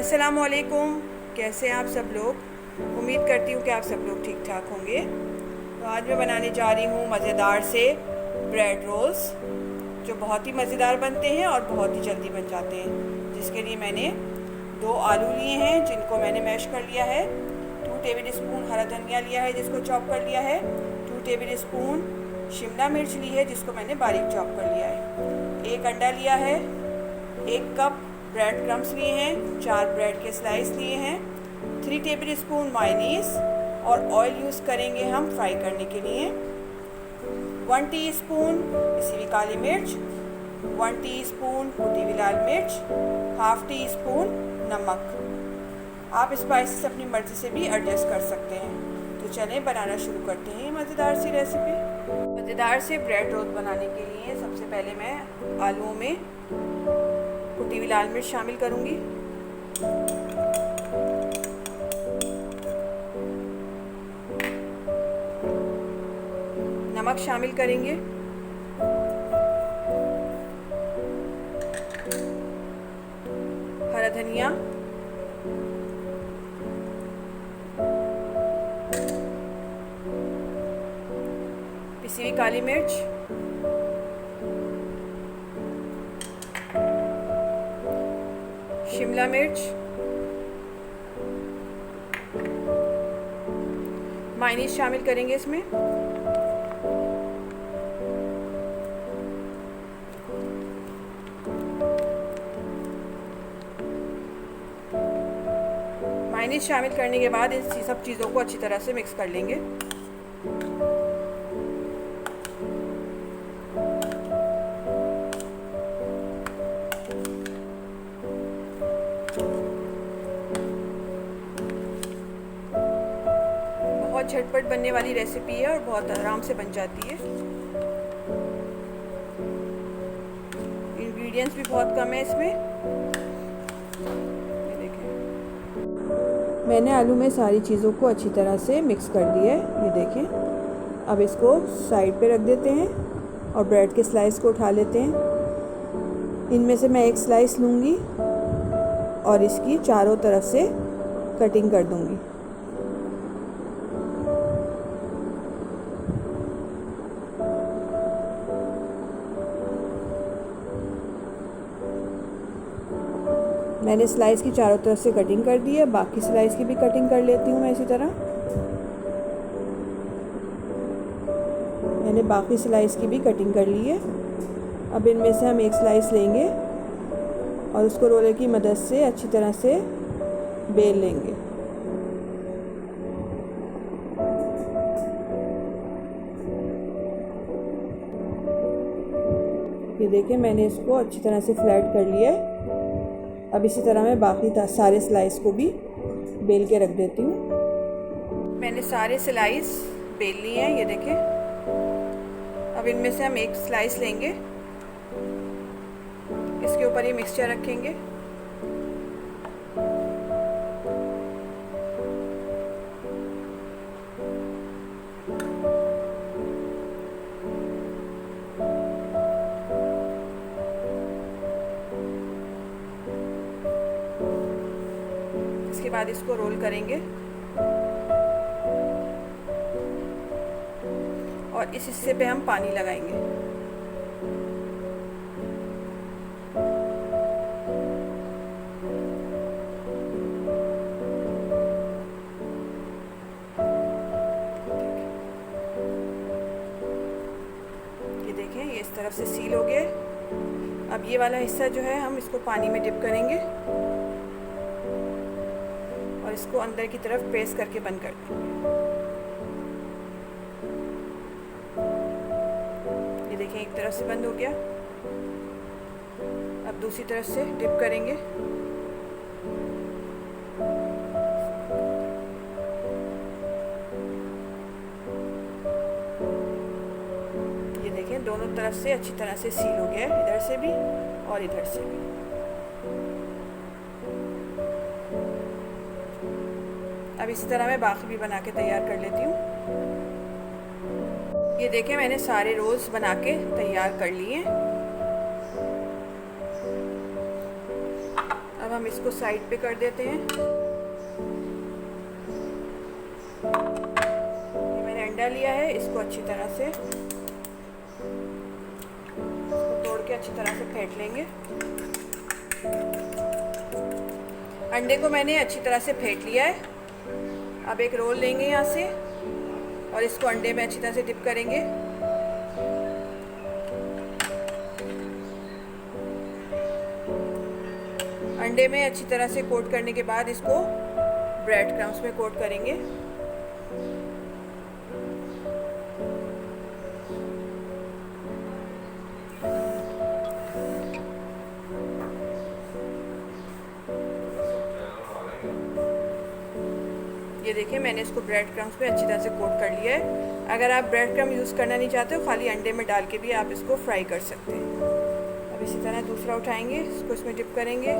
अस्सलाम वालेकुम। कैसे हैं आप सब लोग? उम्मीद करती हूँ कि आप सब लोग ठीक ठाक होंगे। तो आज मैं बनाने जा रही हूँ मज़ेदार से ब्रेड रोल्स, जो बहुत ही मज़ेदार बनते हैं और बहुत ही जल्दी बन जाते हैं। जिसके लिए मैंने 2 आलू लिए हैं जिनको मैंने मैश कर लिया है। 2 टेबल स्पून हरा धनिया लिया है जिसको चॉप कर लिया है। 2 टेबल स्पून शिमला मिर्च ली है जिसको मैंने बारीक चॉप कर लिया है। 1 अंडा लिया है। 1 कप ब्रेड क्रम्स लिए हैं। 4 ब्रेड के स्लाइस लिए हैं। 3 टेबल स्पून मायोनीज और ऑयल यूज़ करेंगे हम फ्राई करने के लिए। 1 टीस्पून पिसी हुई काली मिर्च, 1 टीस्पून कुटी हुई लाल मिर्च, हाफ टी स्पून नमक। आप स्पाइसेस अपनी मर्ज़ी से भी एडजस्ट कर सकते हैं। तो चलें बनाना शुरू करते हैं मज़ेदार सी रेसिपी। मज़ेदार से ब्रेड रोल बनाने के लिए सबसे पहले मैं आलूओं में कुटी हुई लाल मिर्च शामिल करूंगी। नमक शामिल करेंगे। हरा धनिया, पिसी हुई काली मिर्च, शिमला मिर्च, मायोनीज शामिल करेंगे इसमें। मायोनीज शामिल करने के बाद इन सब चीज़ों को अच्छी तरह से मिक्स कर लेंगे। बहुत झटपट बनने वाली रेसिपी है और बहुत आराम से बन जाती है। इंग्रेडिएंट्स भी बहुत कम है इसमें। ये देखें, मैंने आलू में सारी चीज़ों को अच्छी तरह से मिक्स कर दिया है। ये देखें। अब इसको साइड पे रख देते हैं और ब्रेड के स्लाइस को उठा लेते हैं। इनमें से मैं एक स्लाइस लूँगी और इसकी चारों तरफ से कटिंग कर दूँगी। मैंने स्लाइस की चारों तरफ से कटिंग कर दी है। बाकी स्लाइस की भी कटिंग कर लेती हूँ मैं इसी तरह। मैंने बाकी स्लाइस की भी कटिंग कर ली है। अब इनमें से हम एक स्लाइस लेंगे और उसको रोलर की मदद से अच्छी तरह से बेल लेंगे। ये देखिए, मैंने इसको अच्छी तरह से फ्लैट कर लिया है। अब इसी तरह मैं बाकी सारे स्लाइस को भी बेल के रख देती हूँ। मैंने सारे स्लाइस बेल लिए हैं। ये देखें। अब इनमें से हम एक स्लाइस लेंगे, इसके ऊपर ये मिक्सचर रखेंगे। इसके बाद इसको रोल करेंगे और इस हिस्से पे हम पानी लगाएंगे। ये देखें, ये इस तरफ से सील हो गया। अब ये वाला हिस्सा जो है हम इसको पानी में डिप करेंगे और इसको अंदर की तरफ प्रेस करके बंद कर देंगे। ये देखें, एक तरफ से बंद हो गया। अब दूसरी तरफ से डिप करेंगे। ये देखें, दोनों तरफ से अच्छी तरह से सील हो गया है, इधर से भी और इधर से भी। अब इसी तरह मैं बाकी भी बना के तैयार कर लेती हूँ। ये देखें, मैंने सारे रोल्स बना के तैयार कर लिए। अब हम इसको साइड पे कर देते हैं। ये मैंने अंडा लिया है, इसको अच्छी तरह से तोड़ के अच्छी तरह से फेंट लेंगे। अंडे को मैंने अच्छी तरह से फेंट लिया है। अब एक रोल लेंगे यहाँ से और इसको अंडे में अच्छी तरह से डिप करेंगे। अंडे में अच्छी तरह से कोट करने के बाद इसको ब्रेड क्रम्स में कोट करेंगे। ये देखिए मैंने इसको ब्रेड क्रम्स पे अच्छी तरह से कोट कर लिया है। अगर आप ब्रेड क्रम यूज़ करना नहीं चाहते हो, खाली अंडे में डाल के भी आप इसको फ्राई कर सकते हैं। अब इसी तरह दूसरा उठाएंगे, इसको इसमें डिप करेंगे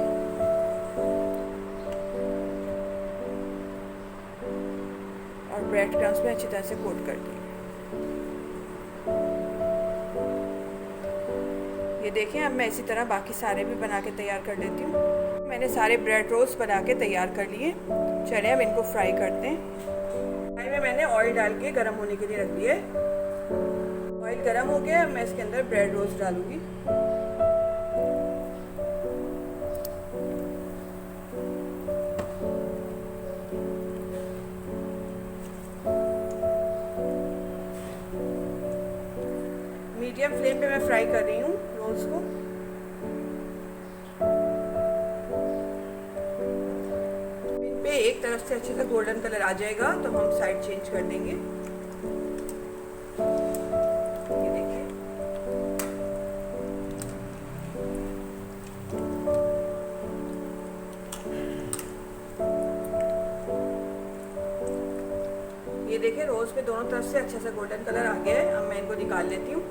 और ब्रेड क्रम्स में अच्छी तरह से कोट कर देंगे। ये देखें, अब मैं इसी तरह बाकी सारे भी बना के तैयार कर लेती हूँ। मैंने सारे ब्रेड रोल्स बना के तैयार कर लिए। चलिए अब इनको फ्राई करते हैं। फ्राई में मैंने ऑयल डाल के गर्म होने के लिए रख दिया है। ऑयल गर्म हो गया, मैं इसके अंदर ब्रेड रोल्स डालूंगी। मीडियम फ्लेम पे मैं फ्राई कर रही हूँ रोल्स को। इन पे एक तरफ से अच्छे से गोल्डन कलर आ जाएगा तो हम साइड चेंज कर देंगे। ये देखिए, ये देखिए रोल्स पे दोनों तरफ से अच्छे से गोल्डन कलर आ गया है। अब मैं इनको निकाल लेती हूँ।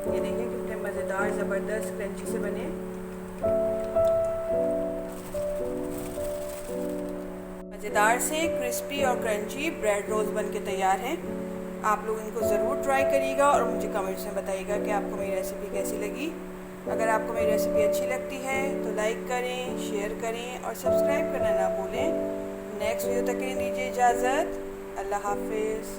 ये देखिए कितने मज़ेदार ज़बरदस्त क्रंची से बने। मज़ेदार से क्रिस्पी और क्रंची ब्रेड रोल्स बन के तैयार हैं। आप लोग इनको ज़रूर ट्राई करिएगा और मुझे कमेंट्स में बताइएगा कि आपको मेरी रेसिपी कैसी लगी। अगर आपको मेरी रेसिपी अच्छी लगती है तो लाइक करें, शेयर करें और सब्सक्राइब करना ना भूलें। नेक्स्ट वीडियो तक के लिए दीजिए इजाज़त। अल्लाह हाफिज़।